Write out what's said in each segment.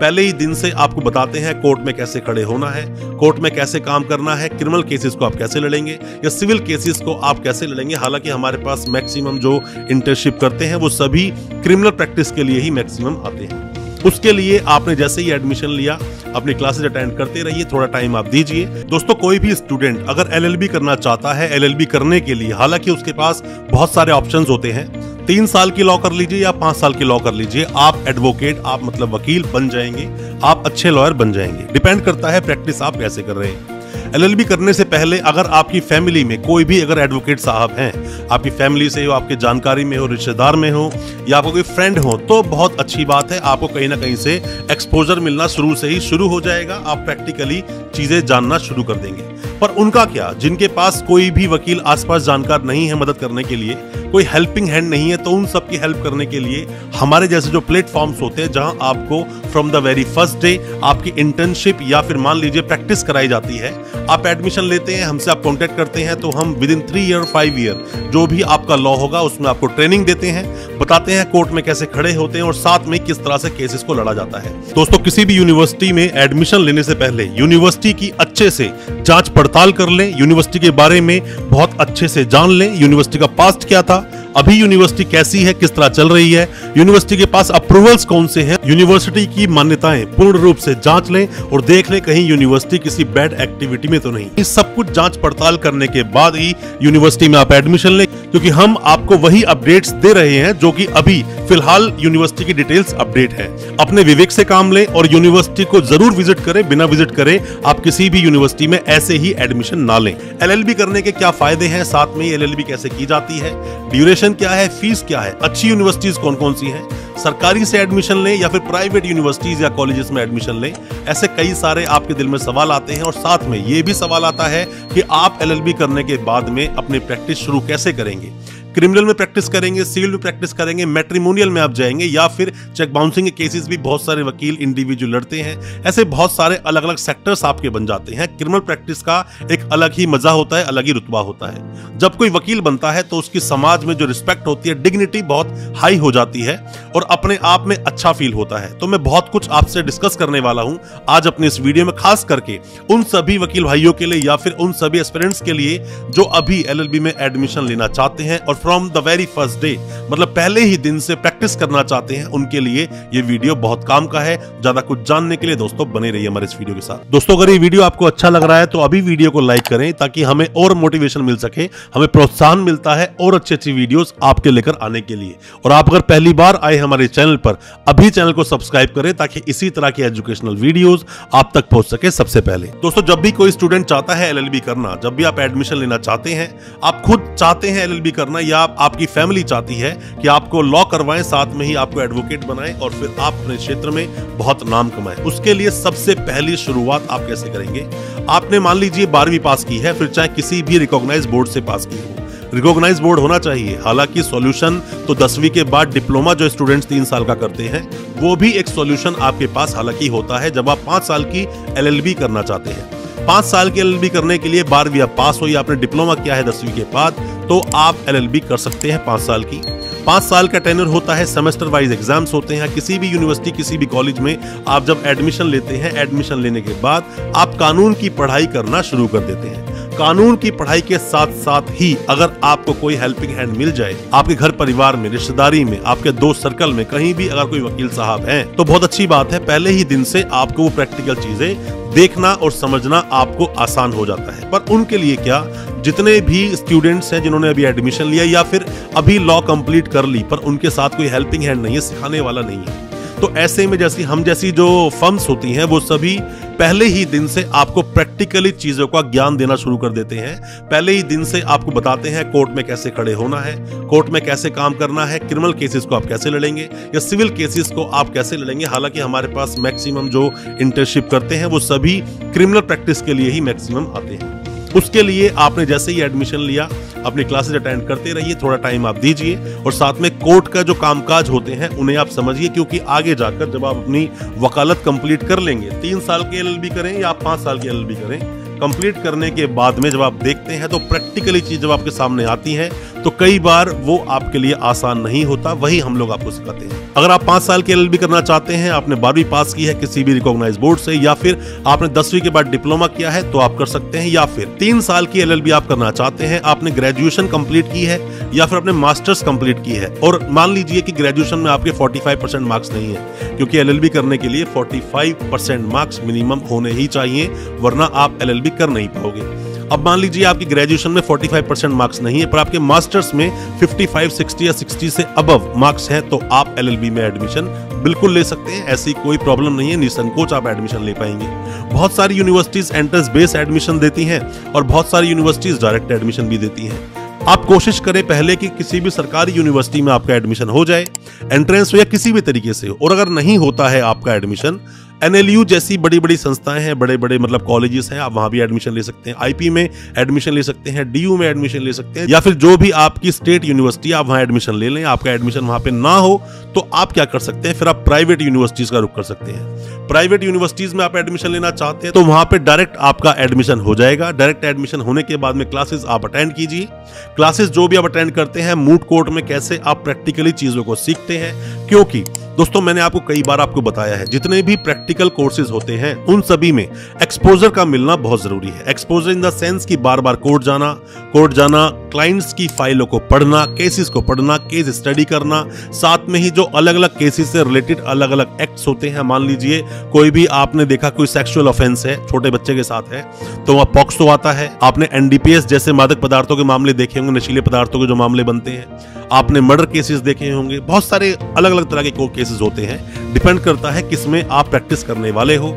पहले ही दिन से आपको बताते हैं कोर्ट में कैसे खड़े होना है, कोर्ट में कैसे काम करना है, क्रिमिनल केसेस को आप कैसे लड़ेंगे या सिविल केसेस को आप कैसे लड़ेंगे। हालांकि हमारे पास मैक्सिमम जो इंटर्नशिप करते हैं वो सभी क्रिमिनल प्रैक्टिस के लिए ही मैक्सिमम आते हैं। उसके लिए आपने जैसे ही एडमिशन लिया अपनी क्लासेस अटेंड करते रहिए, थोड़ा टाइम आप दीजिए। दोस्तों, कोई भी स्टूडेंट अगर एलएलबी करना चाहता है, एलएलबी करने के लिए हालांकि उसके पास बहुत सारे ऑप्शंस होते हैं। 3 साल की लॉ कर लीजिए या 5 साल की लॉ कर लीजिए, आप एडवोकेट, आप मतलब वकील बन जाएंगे, आप अच्छे लॉयर बन जाएंगे। डिपेंड करता है प्रैक्टिस आप कैसे कर रहे हैं। एलएलबी करने से पहले अगर आपकी फैमिली में कोई भी अगर एडवोकेट साहब हैं, आपकी फैमिली से हो, आपके जानकारी में हो, रिश्तेदार में हो या आपको कोई फ्रेंड हो, तो बहुत अच्छी बात है। आपको कहीं ना कहीं से एक्सपोजर मिलना शुरू से ही शुरू हो जाएगा, आप प्रैक्टिकली चीजें जानना शुरू कर देंगे। पर उनका क्या, जिनके पास कोई भी वकील आसपास जानकार नहीं है मदद करने के लिए, कोई हेल्पिंग हैंड नहीं है, तो उन सब की हेल्प करने के लिए हमारे जैसे जो प्लेटफॉर्म्स होते हैं जहां आपको from the very first day आपकी इंटर्नशिप या फिर मान लीजिए प्रैक्टिस कराई जाती है, आप एडमिशन लेते हैं, हमसे आप कांटेक्ट करते हैं, तो हम विद इन 3 ईयर 5 ईयर जो भी आपका लॉ होगा उसमें आपको ट्रेनिंग देते हैं, बताते हैं कोर्ट में कैसे खड़े होते हैं और साथ में किस तरह से केसेस को लड़ा जाता है। दोस्तों, किसी भी यूनिवर्सिटी में एडमिशन लेने से पहले यूनिवर्सिटी की अच्छे से जांच पड़ताल कर लें, यूनिवर्सिटी के बारे में बहुत अच्छे से जान लें, यूनिवर्सिटी का पास्ट क्या था, अभी यूनिवर्सिटी कैसी है, किस तरह चल रही है, यूनिवर्सिटी के पास अप्रूवल्स कौन से हैं, यूनिवर्सिटी की मान्यताएं पूर्ण रूप से जांच लें और देख लें कहीं यूनिवर्सिटी किसी बैड एक्टिविटी में तो नहीं। इस सब कुछ जांच पड़ताल करने के बाद ही यूनिवर्सिटी में आप एडमिशन लें, क्योंकि हम आपको वही अपडेट्स दे रहे हैं जो कि अभी फिलहाल यूनिवर्सिटी की डिटेल्स अपडेट है। अपने विवेक से काम लें और यूनिवर्सिटी को जरूर विजिट करें, बिना विजिट करे आप किसी भी यूनिवर्सिटी में ऐसे ही एडमिशन ना लें। एलएलबी करने के क्या फायदे हैं, साथ में एलएलबी कैसे की जाती है, ड्यूरेशन क्या है, फीस क्या है, अच्छी यूनिवर्सिटीज कौन कौन सी हैं, सरकारी से एडमिशन लें या फिर प्राइवेट यूनिवर्सिटीज या कॉलेजेस में एडमिशन लें, ऐसे कई सारे आपके दिल में सवाल आते हैं। और साथ में ये भी सवाल आता है कि आप एलएलबी करने के बाद में अपनी प्रैक्टिस शुरू कैसे करेंगे, क्रिमिनल में प्रैक्टिस करेंगे, सिविल में प्रैक्टिस करेंगे, मैट्रिमोनियल में आप जाएंगे या फिर चेक बाउंसिंग के केसेस भी बहुत सारे वकील इंडिविजुअल लड़ते हैं। ऐसे बहुत सारे अलग अलग सेक्टर्स आपके बन जाते हैं। क्रिमिनल प्रैक्टिस का एक अलग ही मजा होता है, अलग ही रुतबा होता है। जब कोई वकील बनता है तो उसकी समाज में जो रिस्पेक्ट होती है, डिग्निटी बहुत हाई हो जाती है और अपने आप में अच्छा फील होता है। तो मैं बहुत कुछ आपसे डिस्कस करने वाला हूं आज अपने इस वीडियो में, खास करके उन सभी वकील भाइयों के लिए या फिर उन सभी एस्पिरेंट्स के लिए जो अभी एलएलबी में एडमिशन लेना चाहते हैं और from the very first day मतलब पहले ही दिन से प्रैक्टिस करना चाहते हैं, उनके लिए ये वीडियो बहुत काम का है। ज्यादा कुछ जानने के लिए दोस्तों बने रहिए हमारे इस वीडियो के साथ। दोस्तों, अगर ये वीडियो आपको अच्छा लग रहा है तो अभी वीडियो को लाइक करें ताकि हमें और मोटिवेशन मिल सके, हमें प्रोत्साहन मिलता है और अच्छी अच्छी वीडियोस आपके लेकर आने के लिए। और आप अगर पहली बार आए हमारे चैनल पर, अभी चैनल को सब्सक्राइब करें ताकि इसी तरह की एजुकेशनल वीडियोस आप तक पहुंच सके सबसे पहले। दोस्तों, जब भी कोई स्टूडेंट चाहता है एलएलबी करना, जब भी आप एडमिशन लेना चाहते हैं, आप खुद चाहते हैं एलएलबी करना या आपकी फैमिली चाहती है कि आपको लॉ करवाएं, साथ में ही आपको एडवोकेट बनाएं और फिर आप अपने क्षेत्र में बहुत नाम कमाएं, उसके लिए सबसे पहली शुरुआत आप कैसे करेंगे। आपने मान लीजिए 12वीं पास की है, फिर चाहे किसी भी रिकॉग्नाइज्ड बोर्ड से पास की हो, रिकॉग्नाइज्ड बोर्ड होना चाहिए। हालांकि सॉल्यूशन तो 10वीं के बाद डिप्लोमा जो स्टूडेंट्स 3 साल का करते हैं वो भी एक सॉल्यूशन आपके पास हालांकि होता है जब आप 5 साल की एलएलबी करना चाहते हैं। 5 साल की एलएलबी करने के लिए 12वीं आप पास हो या आपने डिप्लोमा किया है 10वीं के बाद, तो आप एलएलबी कर सकते हैं 5 साल की। 5 साल का टेन्योर होता है, सेमेस्टर वाइज एग्जाम्स होते हैं। किसी भी यूनिवर्सिटी, किसी भी कॉलेज में आप जब एडमिशन लेते हैं, एडमिशन लेने के बाद आप कानून की पढ़ाई करना शुरू कर देते हैं। कानून की पढ़ाई के साथ साथ ही अगर आपको कोई हेल्पिंग हैंड मिल जाए, आपके घर परिवार में, रिश्तेदारी में, आपके दोस्त सर्कल में कहीं भी अगर कोई वकील साहब हैं, तो बहुत अच्छी बात है। पहले ही दिन से आपको वो प्रैक्टिकल चीजें देखना और समझना आपको आसान हो जाता है। पर उनके लिए क्या, जितने भी स्टूडेंट्स हैं जिन्होंने अभी एडमिशन लिया या फिर अभी लॉ कंप्लीट कर ली पर उनके साथ कोई हेल्पिंग हैंड नहीं है, सिखाने वाला नहीं है, तो ऐसे में जैसी जो फर्म्स होती हैं वो सभी पहले ही दिन से आपको प्रैक्टिकली चीजों का ज्ञान देना शुरू कर देते हैं। पहले ही दिन से आपको बताते हैं कोर्ट में कैसे खड़े होना है, कोर्ट में कैसे काम करना है, क्रिमिनल केसेस को आप कैसे लड़ेंगे या सिविल केसेस को आप कैसे लड़ेंगे। हालांकि हमारे पास मैक्सिमम जो इंटर्नशिप करते हैं वो सभी क्रिमिनल प्रैक्टिस के लिए ही मैक्सिमम आते हैं। उसके लिए आपने जैसे ही एडमिशन लिया अपनी क्लासेस अटेंड करते रहिए, थोड़ा टाइम आप दीजिए और साथ में कोर्ट का जो कामकाज होते हैं उन्हें आप समझिए, क्योंकि आगे जाकर जब आप अपनी वकालत कंप्लीट कर लेंगे, 3 साल की एलएलबी करें या 5 साल की एलएलबी करें, कंप्लीट करने के बाद में जब आप देखते हैं तो प्रैक्टिकली चीज जब आपके सामने आती है तो कई बार वो आपके लिए आसान नहीं होता, वही हम लोग आपको सिखाते हैं। अगर आप 5 साल की LLB करना चाहते हैं, आपने 12वीं पास की है किसी भी रिकॉग्नाइज बोर्ड से, या फिर आपने 10वीं के बाद डिप्लोमा किया है तो आप कर सकते हैं, या फिर 3 साल की LLB आप करना चाहते हैं, आपने ग्रेजुएशन कंप्लीट की है या फिर आपने मास्टर्स कंप्लीट की है, और मान लीजिए कि ग्रेजुएशन में आपके 45% मार्क्स नहीं है, क्योंकि LLB करने के लिए 45% मार्क्स मिनिमम होने ही चाहिए, वरना आप LLB कर नहीं पाओगे। अब मान लीजिए आपकी ग्रेजुएशन में 45% मार्क्स नहीं है, पर आपके मास्टर्स में 55, 60 या 60 से अबव मार्क्स हैं, तो आप LLB में एडमिशन बिल्कुल ले सकते हैं। ऐसी कोई प्रॉब्लम नहीं है, निसंकोच आप एडमिशन ले पाएंगे। बहुत सारी यूनिवर्सिटीज एंट्रेंस बेस्ड एडमिशन देती हैं और बहुत सारी यूनिवर्सिटीज डायरेक्ट एडमिशन भी देती हैं। आप कोशिश करें पहले कि किसी भी सरकारी यूनिवर्सिटी में आपका एडमिशन हो जाए, एंट्रेंस हो या किसी भी तरीके से हो, और अगर नहीं होता है आपका एडमिशन, NLU जैसी बड़ी बड़ी संस्थाएं हैं, बड़े बड़े मतलब कॉलेजेस हैं, आप वहां भी एडमिशन ले सकते हैं, IP में एडमिशन ले सकते हैं, DU में एडमिशन ले सकते हैं, या फिर जो भी आपकी स्टेट यूनिवर्सिटी आप वहां एडमिशन ले लें। आपका एडमिशन वहां पे ना हो तो आप क्या कर सकते हैं, फिर आप प्राइवेट यूनिवर्सिटीज का रुख कर सकते हैं। प्राइवेट यूनिवर्सिटीज में आप एडमिशन लेना चाहते हैं तो वहां पे डायरेक्ट आपका एडमिशन हो जाएगा। डायरेक्ट एडमिशन होने के बाद में क्लासेस आप अटेंड कीजिए। क्लासेस जो भी आप अटेंड करते हैं, मूट कोर्ट में कैसे आप प्रैक्टिकली चीजों को सीखते हैं, क्योंकि दोस्तों मैंने आपको कई बार आपको बताया है, जितने भी प्रैक्टिकल कोर्सेज होते हैं उन सभी में एक्सपोजर का मिलना बहुत जरूरी है। एक्सपोजर इन द सेंस कि बार बार कोर्ट जाना, क्लाइंट्स की फाइलों को पढ़ना, केसेस को पढ़ना, केस स्टडी करना, साथ में ही जो अलग अलग केसेस से रिलेटेड अलग अलग एक्ट्स होते हैं। मान लीजिए कोई भी आपने देखा कोई सेक्सुअल ऑफेंस है, छोटे बच्चे के साथ है, तो वह पॉक्सो आता है। आपने NDPS जैसे मादक पदार्थों के मामले देखे होंगे, नशीले पदार्थों के जो मामले बनते हैं, आपने मर्डर केसेस देखे होंगे, बहुत सारे अलग अलग तरह के कोर्ट केसेस होते हैं। डिपेंड करता है किसमें आप प्रैक्टिस करने वाले हो।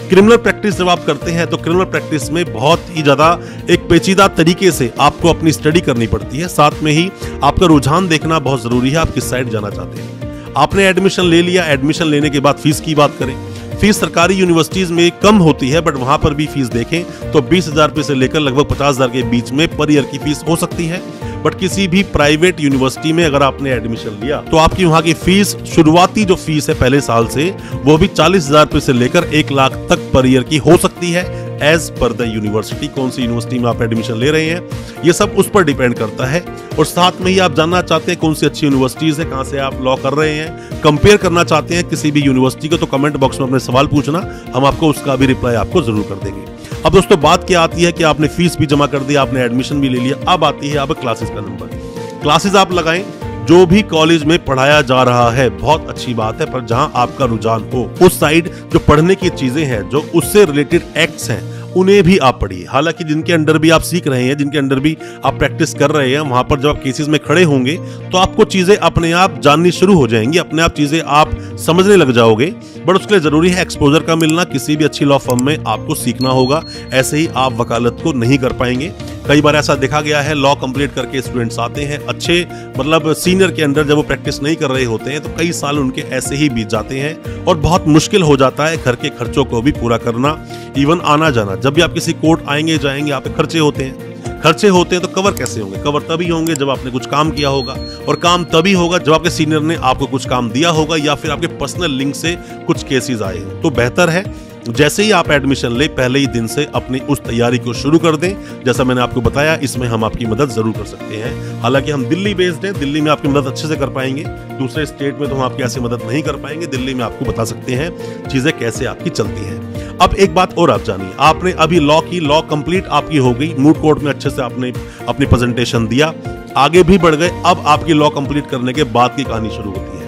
क्रिमिनल प्रैक्टिस जब आप करते हैं तो क्रिमिनल प्रैक्टिस में बहुत ही ज्यादा एक पेचीदा तरीके से आपको अपनी स्टडी करनी पड़ती है। साथ में ही आपका रुझान देखना बहुत जरूरी है, आप किस साइड जाना चाहते हैं। आपने एडमिशन ले लिया, एडमिशन लेने के बाद फीस की बात करें। फीस सरकारी यूनिवर्सिटीज में कम होती है, बट वहां पर भी फीस देखें तो 20,000 रुपए से लेकर लगभग 50,000 के बीच में पर ईयर की फीस हो सकती है। बट किसी भी प्राइवेट यूनिवर्सिटी में अगर आपने एडमिशन लिया तो आपकी वहां की फीस, शुरुआती जो फीस है पहले साल से, वो भी 40,000 रुपए से लेकर 1 लाख तक पर ईयर की हो सकती है, एज पर द यूनिवर्सिटी। कौन सी यूनिवर्सिटी में आप एडमिशन ले रहे हैं, ये सब उस पर डिपेंड करता है। और साथ में ही आप जानना चाहते हैं कौन सी अच्छी यूनिवर्सिटीज है, कहां से आप लॉ कर रहे हैं, कंपेयर करना चाहते हैं किसी भी यूनिवर्सिटी को, तो कमेंट बॉक्स में अपने सवाल पूछना, हम आपको उसका भी रिप्लाई आपको जरूर कर देंगे। अब दोस्तों बात क्या आती है कि आपने फीस भी जमा कर दी, आपने एडमिशन भी ले लिया, अब आती है अब क्लासेस का नंबर। क्लासेस आप लगाएं, जो भी कॉलेज में पढ़ाया जा रहा है बहुत अच्छी बात है, पर जहां आपका रुझान हो उस साइड जो पढ़ने की चीजें हैं, जो उससे रिलेटेड एक्ट्स हैं, उन्हें भी आप पढ़िए। हालांकि जिनके अंडर भी आप सीख रहे हैं, जिनके अंडर भी आप प्रैक्टिस कर रहे हैं, वहां पर जब आप केसेस में खड़े होंगे तो आपको चीजें अपने आप जाननी शुरू हो जाएंगी, अपने आप चीजें आप समझने लग जाओगे। बट उसके लिए जरूरी है एक्सपोजर का मिलना। किसी भी अच्छी लॉ फर्म में आपको सीखना होगा, ऐसे ही आप वकालत को नहीं कर पाएंगे। कई बार ऐसा देखा गया है, लॉ कंप्लीट करके स्टूडेंट्स आते हैं अच्छे मतलब सीनियर के अंडर, जब वो प्रैक्टिस नहीं कर रहे होते हैं तो कई साल उनके ऐसे ही बीत जाते हैं और बहुत मुश्किल हो जाता है घर के खर्चों को भी पूरा करना, इवन आना जाना। जब भी आप किसी कोर्ट आएंगे जाएंगे, आप पे खर्चे होते हैं तो कवर कैसे होंगे? कवर तभी होंगे जब आपने कुछ काम किया होगा, और काम तभी होगा जब आपके सीनियर ने आपको कुछ काम दिया होगा या फिर आपके पर्सनल लिंक से कुछ केसेस आए हैं। तो बेहतर है जैसे ही आप एडमिशन ले, पहले ही दिन से अपनी उस तैयारी को शुरू कर दें। जैसा मैंने आपको बताया, इसमें हम आपकी मदद जरूर कर सकते हैं। हालांकि हम दिल्ली बेस्ड हैं, दिल्ली में आपकी मदद अच्छे से कर पाएंगे, दूसरे स्टेट में तो हम आपकी ऐसी मदद नहीं कर पाएंगे। दिल्ली में आपको बता सकते हैं चीजें कैसे आपकी चलती हैं। अब एक बात और आप जानिए, आपने अभी लॉ की, लॉ कंप्लीट आपकी हो गई, मूट कोर्ट में अच्छे से आपने अपनी प्रेजेंटेशन दिया, आगे भी बढ़ गए। अब आपकी लॉ कंप्लीट करने के बाद की कहानी शुरू होती है।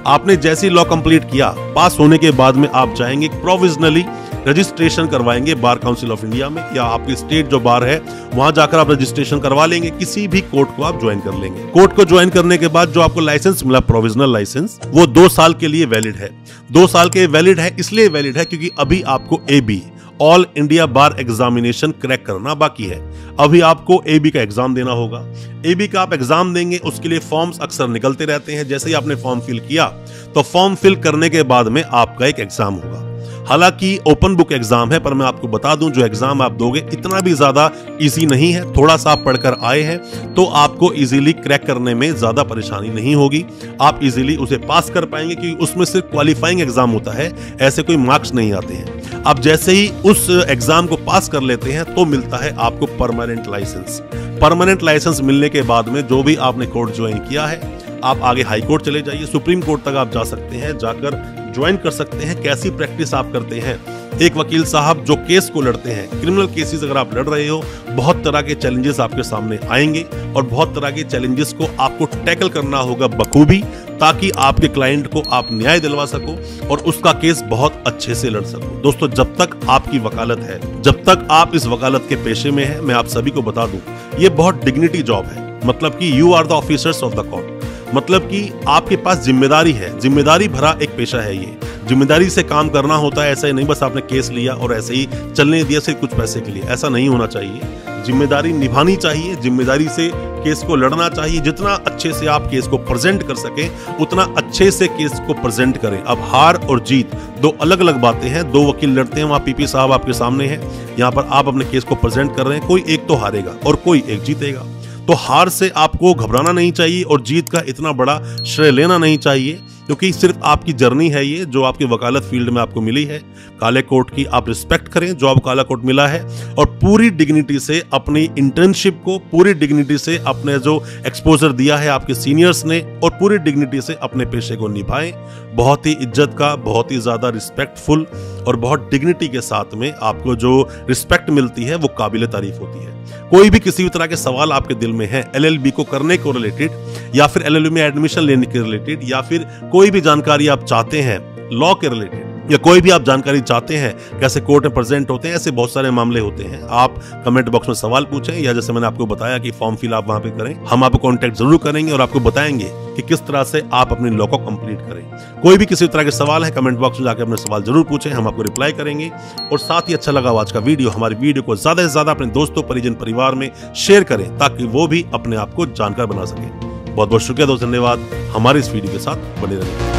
आपने जैसे ही लॉ कंप्लीट किया, पास होने के बाद में आप जाएंगे प्रोविजनली रजिस्ट्रेशन करवाएंगे बार काउंसिल ऑफ इंडिया में, या आपकी स्टेट जो बार है वहां जाकर आप रजिस्ट्रेशन करवा लेंगे। किसी भी कोर्ट को आप ज्वाइन कर लेंगे। कोर्ट को ज्वाइन करने के बाद जो आपको लाइसेंस मिला, प्रोविजनल लाइसेंस, वो 2 साल के लिए वैलिड है। 2 साल के वैलिड है, इसलिए वैलिड है क्योंकि अभी आपको AB ऑल इंडिया बार एग्जामिनेशन क्रैक करना बाकी है। अभी आपको AB का एग्जाम देना होगा। AB का आप एग्जाम देंगे, उसके लिए फॉर्म्स अक्सर निकलते रहते हैं। जैसे ही आपने फॉर्म फिल किया तो फॉर्म फिल करने के बाद में आपका एक एग्जाम होगा। हालांकि ओपन बुक एग्जाम है, पर मैं आपको बता दूं जो एग्जाम आप दोगे इतना भी ज्यादा इजी नहीं है। थोड़ा सा आप पढ़कर आए हैं तो आपको इजीली क्रैक करने में ज्यादा परेशानी नहीं होगी, आप इजीली उसे पास कर पाएंगे, क्योंकि उसमें सिर्फ क्वालिफाइंग एग्जाम होता है, ऐसे कोई मार्क्स नहीं आते हैं। आप जैसे ही उस एग्जाम को पास कर लेते हैं तो मिलता है आपको परमानेंट लाइसेंस। परमानेंट लाइसेंस मिलने के बाद में जो भी आपने कोर्ट ज्वाइन किया है, आप आगे हाई कोर्ट चले जाइए, सुप्रीम कोर्ट तक आप जा सकते हैं, जाकर ज्वाइन कर सकते हैं। कैसी प्रैक्टिस आप करते हैं? एक वकील साहब जो केस को लड़ते हैं, क्रिमिनल केसेस अगर आप लड़ रहे हो, बहुत तरह के चैलेंजेस आपके सामने आएंगे और बहुत तरह के चैलेंजेस को आपको टैकल करना होगा बखूबी, ताकि आपके क्लाइंट को आप न्याय दिलवा सको और उसका केस बहुत अच्छे से लड़ सको। दोस्तों, जब तक आपकी वकालत है, जब तक आप इस वकालत के पेशे में हैं, मैं आप सभी को बता दूं, ये बहुत डिग्निटी जॉब है। मतलब कि you are the officers of the court, मतलब कि आपके पास जिम्मेदारी है, जिम्मेदारी भरा एक पेशा है ये। जिम्मेदारी से काम करना होता है, ऐसा ही नहीं बस आपने केस लिया और ऐसे ही चलने दिया सिर्फ कुछ पैसे के लिए, ऐसा नहीं होना चाहिए। जिम्मेदारी निभानी चाहिए, जिम्मेदारी से केस को लड़ना चाहिए। जितना अच्छे से आप केस को प्रेजेंट कर सके, उतना अच्छे से केस को प्रेजेंट करें। अब हार और जीत दो अलग अलग बातें हैं। दो वकील लड़ते हैं, वहाँ पीपी साहब आपके सामने हैं, यहाँ पर आप अपने केस को प्रेजेंट कर रहे हैं, कोई एक तो हारेगा और कोई एक जीतेगा। तो हार से आपको घबराना नहीं चाहिए और जीत का इतना बड़ा श्रेय लेना नहीं चाहिए, क्योंकि सिर्फ आपकी जर्नी है ये जो आपकी वकालत फील्ड में आपको मिली है। काले कोर्ट की आप रिस्पेक्ट करें जो आपको काला कोर्ट मिला है, और पूरी डिग्निटी से अपनी इंटर्नशिप को, पूरी डिग्निटी से अपने जो एक्सपोजर दिया है आपके सीनियर्स ने, और पूरी डिग्निटी से अपने पेशे को निभाएं। बहुत ही इज्जत का, बहुत ही ज्यादा रिस्पेक्टफुल और बहुत डिग्निटी के साथ में आपको जो रिस्पेक्ट मिलती है वो काबिल तारीफ होती है। कोई भी किसी भी तरह के सवाल आपके दिल में है एलएलबी को करने को रिलेटेड, या फिर एलएलबी में एडमिशन लेने के रिलेटेड, या फिर कोई भी जानकारी आप चाहते हैं लॉ के रिलेटेड, या कोई भी आप जानकारी चाहते हैं कैसे कोर्ट में प्रेजेंट होते हैं, ऐसे बहुत सारे मामले होते हैं, आप कमेंट बॉक्स में सवाल पूछें, या जैसे मैंने आपको बताया कि फॉर्म फिल आप वहां पे करें। हम आपको कांटेक्ट जरूर करेंगे और आपको बताएंगे कि किस तरह से आप अपनी लॉ को कंप्लीट करें। कोई भी किसी तरह के सवाल है, कमेंट बॉक्स में जाकर अपने सवाल जरूर पूछें, हम आपको रिप्लाई करेंगे। और साथ ही अच्छा लगा आज का वीडियो, हमारी वीडियो को ज्यादा से ज्यादा अपने दोस्तों, परिजन, परिवार में शेयर करें, ताकि वो भी अपने आप को जानकार बना सके। बहुत बहुत शुक्रिया दोस्त, धन्यवाद हमारे इस वीडियो के साथ बने रहने।